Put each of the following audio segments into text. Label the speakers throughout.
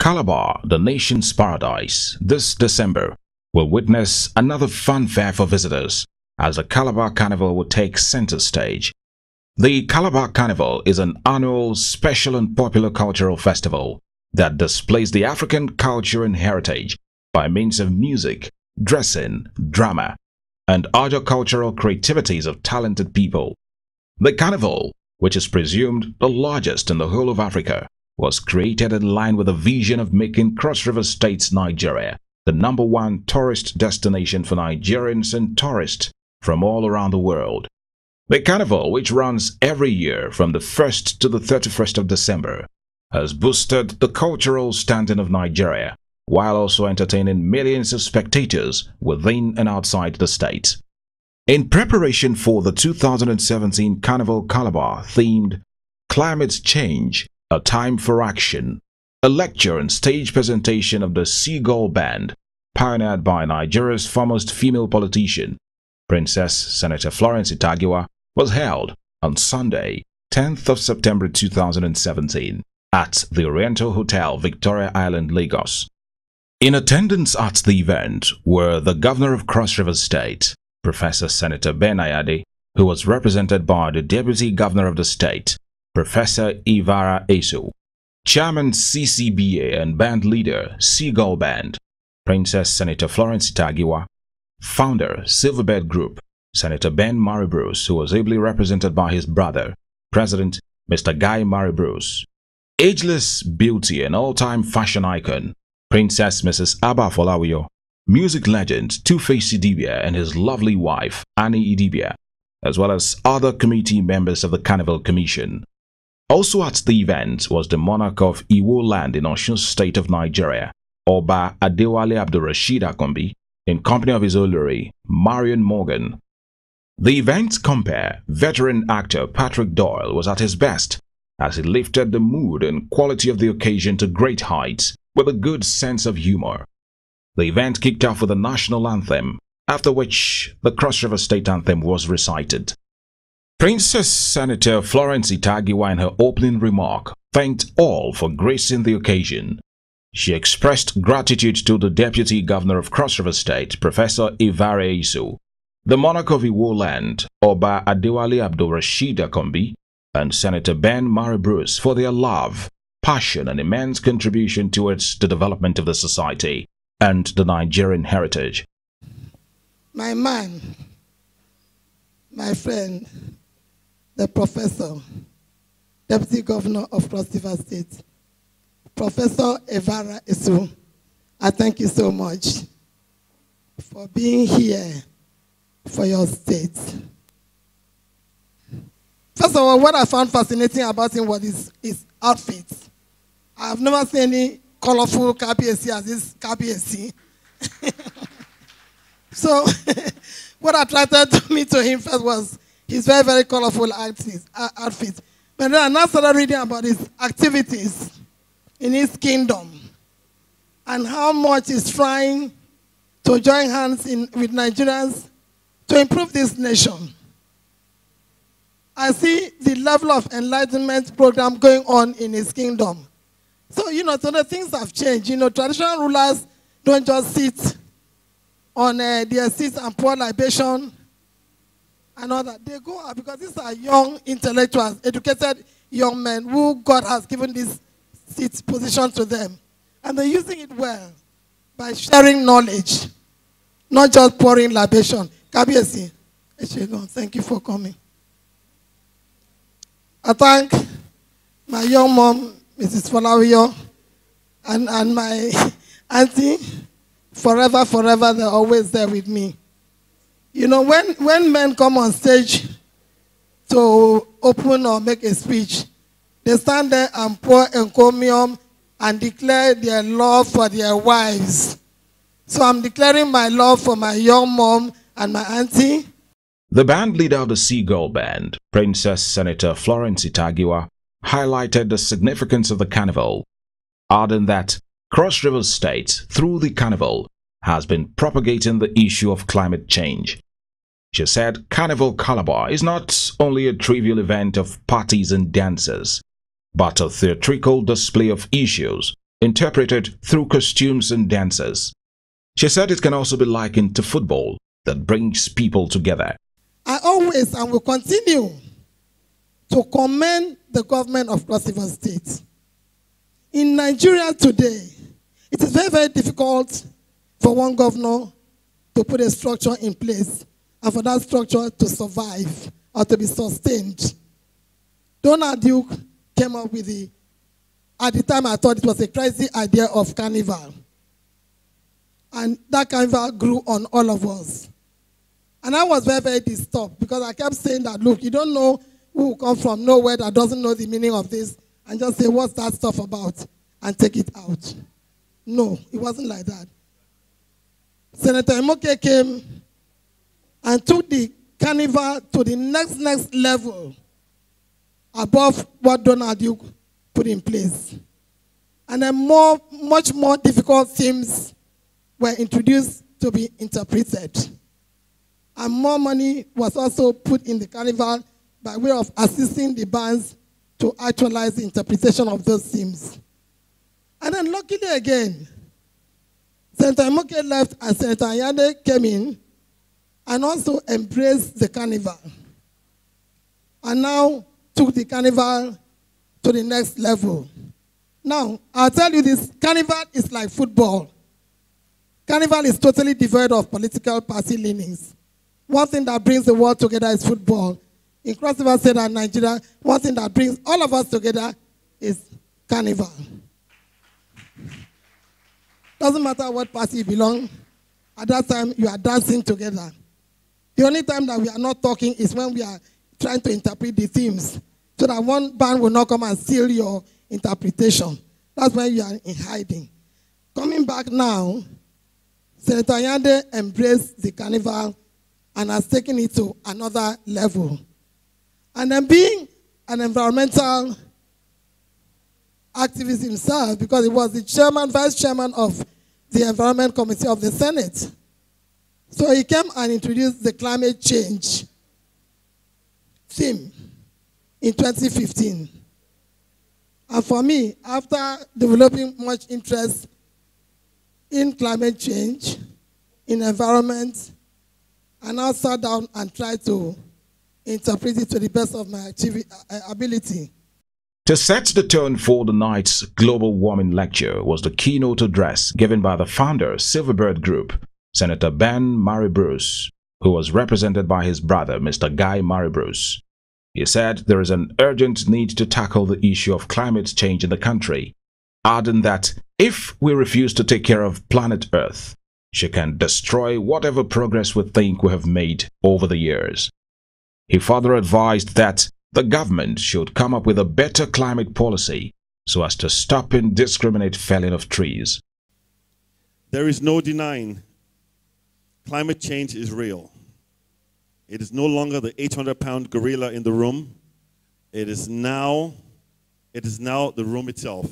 Speaker 1: Calabar, the nation's paradise, this December will witness another funfair for visitors as the Calabar Carnival will take center stage. The Calabar Carnival is an annual, special and popular cultural festival that displays the African culture and heritage by means of music, dressing, drama, and other cultural creativities of talented people. The carnival, which is presumed the largest in the whole of Africa, was created in line with a vision of making Cross River State's Nigeria the #1 tourist destination for Nigerians and tourists from all around the world. The carnival, which runs every year from the 1st to the 31st of December, has boosted the cultural standing of Nigeria, while also entertaining millions of spectators within and outside the state. In preparation for the 2017 Carnival Calabar themed Climate Change, A Time for Action, a lecture and stage presentation of the Seagull Band, pioneered by Nigeria's foremost female politician, Princess Senator Florence Itagiwa, was held on Sunday, 10th of September 2017, at the Oriental Hotel, Victoria Island, Lagos. In attendance at the event were the Governor of Cross River State, Professor Senator Ben Ayade, who was represented by the Deputy Governor of the state, Professor Ivara Eso, Chairman CCBA and band leader Seagull Band, Princess Senator Florence Itagiwa, Founder Silverbird Group, Senator Ben Maribruce, who was ably represented by his brother, President Mr. Guy Maribruce, ageless beauty and all-time fashion icon, Princess Mrs. Abba Folawiyo, music legend Two-Face Idibia and his lovely wife, Annie Idibia, as well as other committee members of the Carnival Commission. Also at the event was the monarch of Iwo Land in Osun State of Nigeria, Oba Adewale Abdulrasheed Akombi, in company of his Olori, Marion Morgan. The event compere, veteran actor Patrick Doyle was at his best as he lifted the mood and quality of the occasion to great heights with a good sense of humor. The event kicked off with a national anthem, after which the Cross River State anthem was recited. Princess Senator Florence Itagiwa, in her opening remark, thanked all for gracing the occasion. She expressed gratitude to the Deputy Governor of Cross River State, Professor Ivare Isu, the monarch of Iwo Land, Oba Adewale Abdulrasheed Akombi, and Senator Ben Maribruce for their love, passion, and immense contribution towards the development of the society and the Nigerian heritage.
Speaker 2: My man, my friend, the Professor, Deputy Governor of Cross River State, Professor Ivara Isu, I thank you so much for being here for your state. First of all, what I found fascinating about him was his outfit. I have never seen any colorful KBSC as this KBSC. So, what attracted me to him first was his very, very colorful outfit. But then I now started reading about his activities in his kingdom and how much he's trying to join hands with Nigerians to improve this nation. I see the level of enlightenment program going on in his kingdom. So, so the things have changed. Traditional rulers don't just sit on their seats and pour libation and all that. They go out because these are young intellectuals, educated young men who God has given this seat position to them. And they're using it well by sharing knowledge, not just pouring libation. Kabiesi, thank you for coming. I thank my young mom, Mrs. Folawiyo, and my auntie. Forever, forever, they're always there with me. When men come on stage to open or make a speech, they stand there and pour encomium and declare their love for their wives. So I'm declaring my love for my young mom and my auntie.
Speaker 1: The band leader of the Seagull Band, Princess Senator Florence Itagiwa, highlighted the significance of the carnival, adding that Cross River State, through the carnival, has been propagating the issue of climate change. She said Carnival Calabar is not only a trivial event of parties and dances, but a theatrical display of issues interpreted through costumes and dances. She said it can also be likened to football that brings people together.
Speaker 2: I always and will continue to commend the government of Cross River State. In Nigeria today, it is very, very difficult for one governor to put a structure in place and for that structure to survive or to be sustained. Donald Duke came up with at the time I thought it was a crazy idea of carnival. And that carnival grew on all of us. And I was very, very disturbed because I kept saying that, look, you don't know who will come from nowhere that doesn't know the meaning of this and just say, what's that stuff about? And take it out. No, it wasn't like that. Senator Imoke came and took the carnival to the next level above what Donald Duke put in place. And then much more difficult themes were introduced to be interpreted. And more money was also put in the carnival by way of assisting the bands to actualize the interpretation of those themes. And then luckily again, Senator Imoke left and Senator Anyande came in and also embraced the carnival. And now took the carnival to the next level. Now, I'll tell you this, carnival is like football. Carnival is totally devoid of political party leanings. One thing that brings the world together is football. In Cross River State and Nigeria, one thing that brings all of us together is carnival. Doesn't matter what party you belong, at that time you are dancing together. The only time that we are not talking is when we are trying to interpret the themes, so that one band will not come and steal your interpretation. That's when you are in hiding. Coming back now, Senator Anyande embraced the carnival and has taken it to another level. And then being an environmental activist himself, because he was the chairman, vice chairman of the Environment Committee of the Senate. So he came and introduced the climate change theme in 2015. And for me, after developing much interest in climate change, in environment, I now sat down and tried to interpret it to the best of my ability.
Speaker 1: To set the tone for the night's Global Warming Lecture was the keynote address given by the founder, Silverbird Group, Senator Ben Murray Bruce, who was represented by his brother, Mr. Guy Murray Bruce. He said there is an urgent need to tackle the issue of climate change in the country, adding that if we refuse to take care of planet Earth, she can destroy whatever progress we think we have made over the years. He further advised that the government should come up with a better climate policy so as to stop indiscriminate felling of trees.
Speaker 3: There is no denying climate change is real. It is no longer the 800-pound gorilla in the room. It is now the room itself.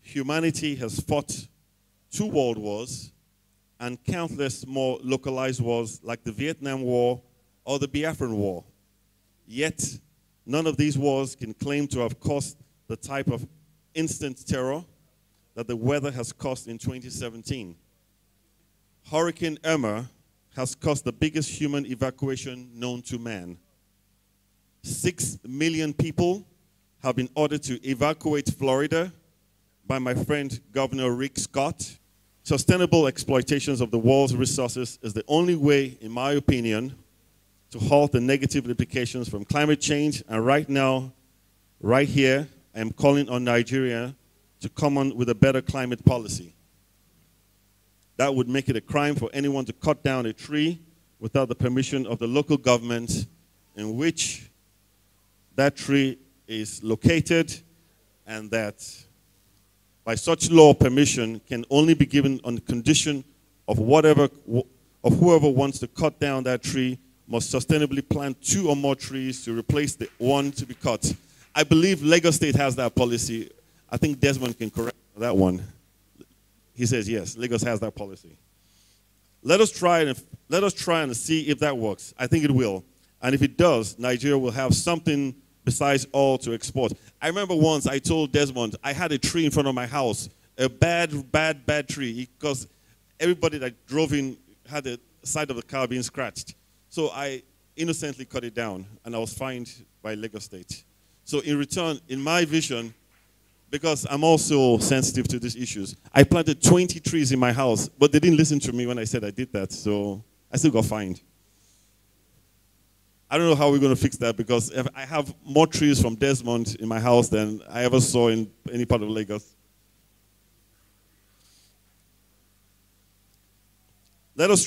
Speaker 3: Humanity has fought 2 world wars and countless more localized wars like the Vietnam War or the Biafran War. Yet, none of these wars can claim to have caused the type of instant terror that the weather has caused in 2017. Hurricane Irma has caused the biggest human evacuation known to man. 6 million people have been ordered to evacuate Florida by my friend Governor Rick Scott. Sustainable exploitations of the world's resources is the only way, in my opinion, to halt the negative implications from climate change. And right now, right here, I am calling on Nigeria to come on with a better climate policy. That would make it a crime for anyone to cut down a tree without the permission of the local government in which that tree is located, and that by such law permission can only be given on the condition of whoever wants to cut down that tree must sustainably plant 2 or more trees to replace the one to be cut. I believe Lagos State has that policy. I think Desmond can correct that one. He says yes, Lagos has that policy. Let us try and see if that works. I think it will. And if it does, Nigeria will have something besides all to export. I remember once I told Desmond I had a tree in front of my house, a bad tree, because everybody that drove in had the side of the car being scratched. So I innocently cut it down, and I was fined by Lagos State. So in return, in my vision, because I'm also sensitive to these issues, I planted 20 trees in my house, but they didn't listen to me when I said I did that, so I still got fined. I don't know how we're going to fix that, because I have more trees from Desmond in my house than I ever saw in any part of Lagos. Let us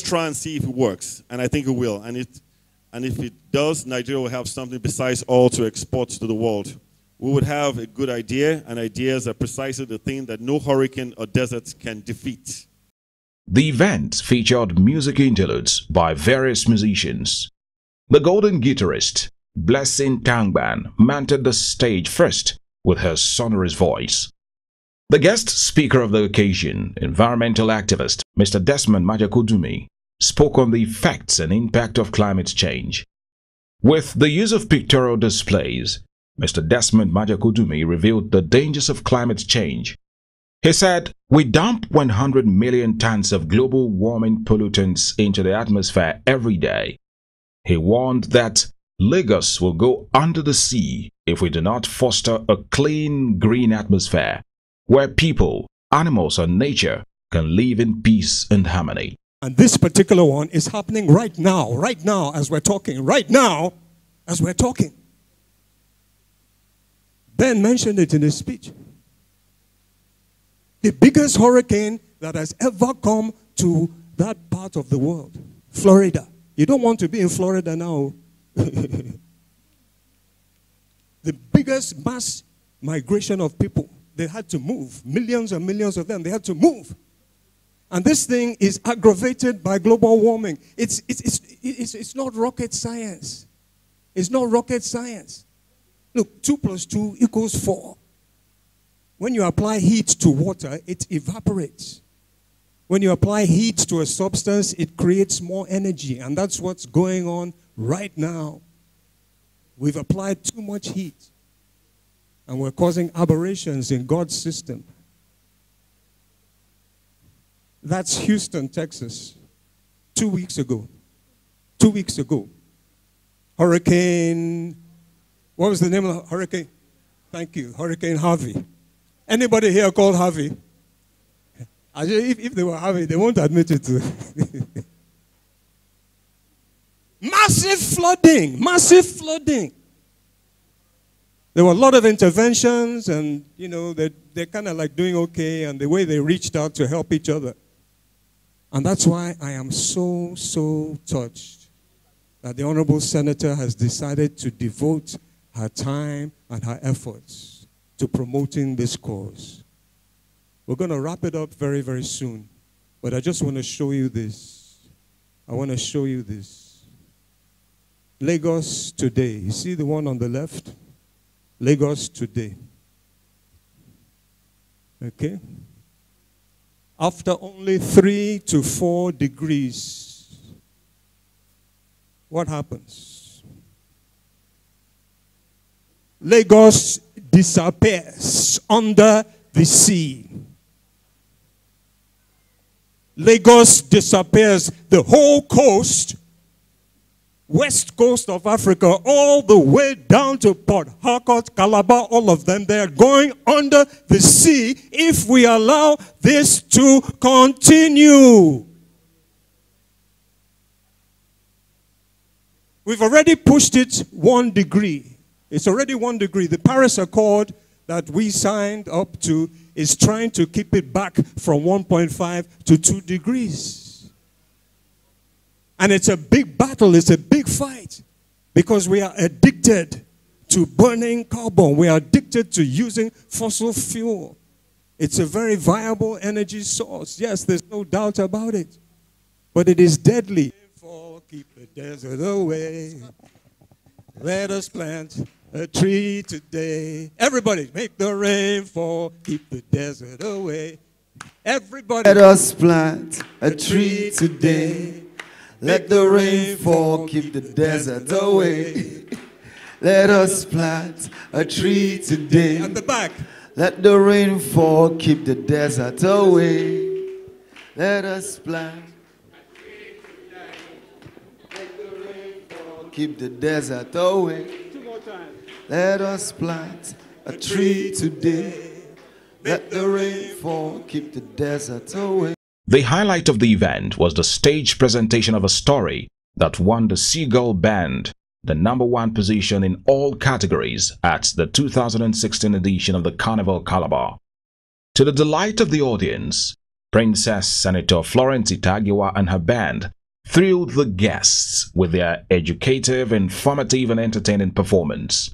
Speaker 3: try and see if it works, and I think it will. And if it does, Nigeria will have something besides oil to export to the world. We would have a good idea, and ideas are precisely the thing that no hurricane or desert can defeat.
Speaker 1: The event featured music interludes by various musicians. The golden guitarist, Blessing Tangban, mounted the stage first with her sonorous voice. The guest speaker of the occasion, environmental activist Mr. Desmond Majakudumi, spoke on the effects and impact of climate change. With the use of pictorial displays, Mr. Desmond Majakudumi revealed the dangers of climate change. He said, "We dump 100 million tons of global warming pollutants into the atmosphere every day." He warned that Lagos will go under the sea if we do not foster a clean, green atmosphere where people, animals, and nature can live in peace and harmony.
Speaker 4: And this particular one is happening right now as we're talking, right now as we're talking. Ben mentioned it in his speech. The biggest hurricane that has ever come to that part of the world, Florida. You don't want to be in Florida now. The biggest mass migration of people, they had to move. Millions and millions of them, they had to move. And this thing is aggravated by global warming. It's not rocket science. It's not rocket science. Look, 2 + 2 = 4. When you apply heat to water, it evaporates. When you apply heat to a substance, it creates more energy. And that's what's going on right now. We've applied too much heat. And we're causing aberrations in God's system. That's Houston, Texas. 2 weeks ago. 2 weeks ago. Hurricane, what was the name of the hurricane? Thank you, Hurricane Harvey. Anybody here called Harvey? If they were Harvey, they won't admit it. Massive flooding, massive flooding. There were a lot of interventions, and you know, they're kind of like doing okay, and the way they reached out to help each other. And that's why I am so touched that the Honorable Senator has decided to devote her time and her efforts to promoting this cause. We're going to wrap it up very, very soon. But I just want to show you this. I want to show you this. Lagos today. You see the one on the left? Lagos today. Okay? After only 3 to 4 degrees, what happens? Lagos disappears under the sea. Lagos disappears. The whole coast, west coast of Africa, all the way down to Port Harcourt, Calabar, all of them, they are going under the sea if we allow this to continue. We've already pushed it 1 degree. It's already 1 degree. The Paris Accord that we signed up to is trying to keep it back from 1.5 to 2 degrees. And it's a big battle, it's a big fight, because we are addicted to burning carbon. We are addicted to using fossil fuel. It's a very viable energy source. Yes, there's no doubt about it. But it is deadly. Keep the desert away. Let us plant a tree today. Everybody, make the rain fall. Keep the desert away. Everybody.
Speaker 5: Let us plant a tree today. Let the rain fall. Keep the desert away. Let us plant a tree today.
Speaker 4: At the back.
Speaker 5: Let the rain fall, keep the desert away. Let us plant a tree today. Let the rain fall, keep the desert away.
Speaker 4: 2 more times.
Speaker 5: Let us plant a tree today. Let the rain fall, keep the desert away.
Speaker 1: The highlight of the event was the stage presentation of a story that won the Seagull band the #1 position in all categories at the 2016 edition of the Carnival Calabar. To the delight of the audience, Princess Senator Florence Itagiwa and her band thrilled the guests with their educative, informative and entertaining performance.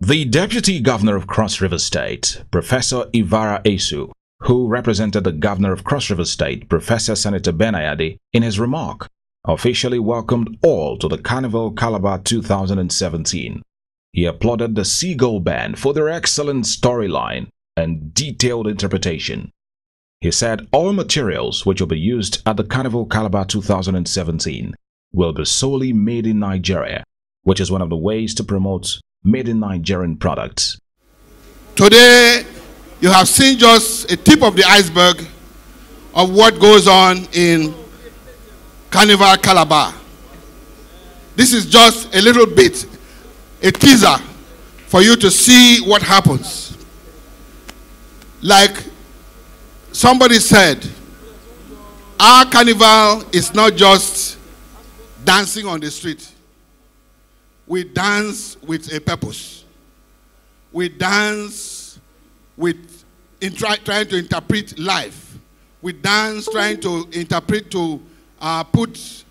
Speaker 1: The Deputy Governor of Cross River State, Professor Ivara Esu, who represented the Governor of Cross River State, Professor Senator Benayade, in his remark, officially welcomed all to the Carnival Calabar 2017. He applauded the Seagull band for their excellent storyline and detailed interpretation. He said all materials which will be used at the Carnival Calabar 2017 will be solely made in Nigeria, which is one of the ways to promote made in Nigerian products.
Speaker 6: Today, you have seen just a tip of the iceberg of what goes on in Carnival Calabar. This is just a little bit, a teaser for you to see what happens. Like somebody said, our carnival is not just dancing on the street. We dance with a purpose. We dance with trying to interpret life. We dance trying to interpret, to put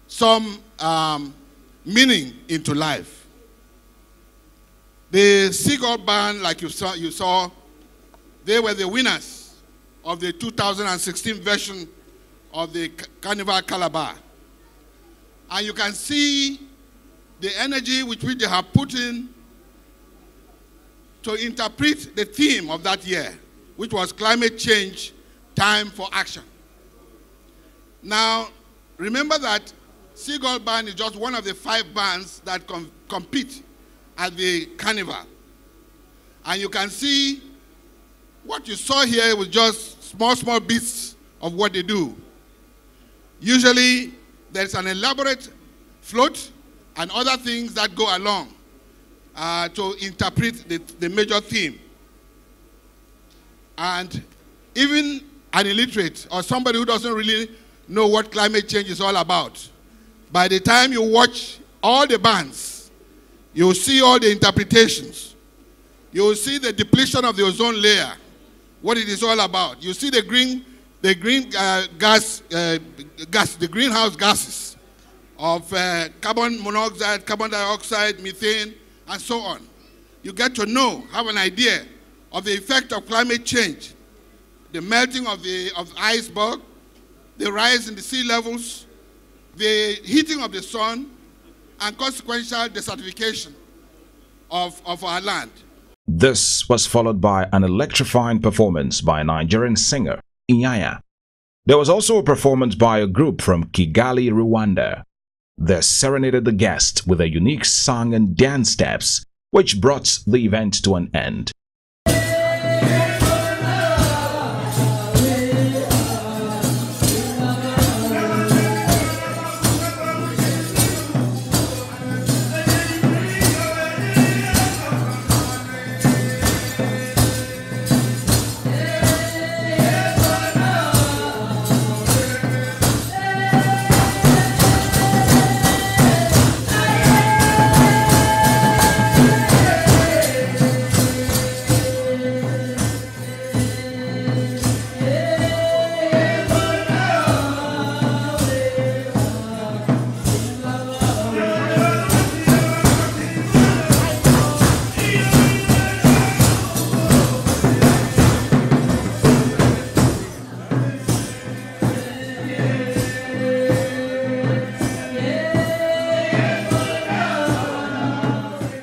Speaker 6: some meaning into life. The Seagull band, like you saw, they were the winners of the 2016 version of the Carnival Calabar. And you can see the energy which they have put in to interpret the theme of that year, which was climate change, time for action. Now, remember that Seagull Band is just one of the 5 bands that compete at the carnival. And you can see what you saw here was just small bits of what they do. Usually, there's an elaborate float and other things that go along to interpret the major theme. And even an illiterate or somebody who doesn't really know what climate change is all about, by the time you watch all the bands, you'll see all the interpretations. You'll see the depletion of the ozone layer, what it is all about. You see the greenhouse gases of carbon monoxide, carbon dioxide, methane, and so on. You get to know, have an idea of the effect of climate change, the melting of the iceberg, the rise in the sea levels, the heating of the sun, and consequential desertification of our land.
Speaker 1: This was followed by an electrifying performance by a Nigerian singer, Inyanya. There was also a performance by a group from Kigali, Rwanda. They serenaded the guests with their unique song and dance steps, which brought the event to an end.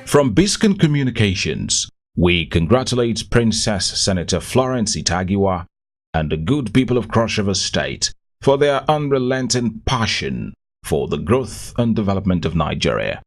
Speaker 1: From Biscayne Communications, we congratulate Princess Senator Florence Itagiwa and the good people of Cross River State for their unrelenting passion for the growth and development of Nigeria.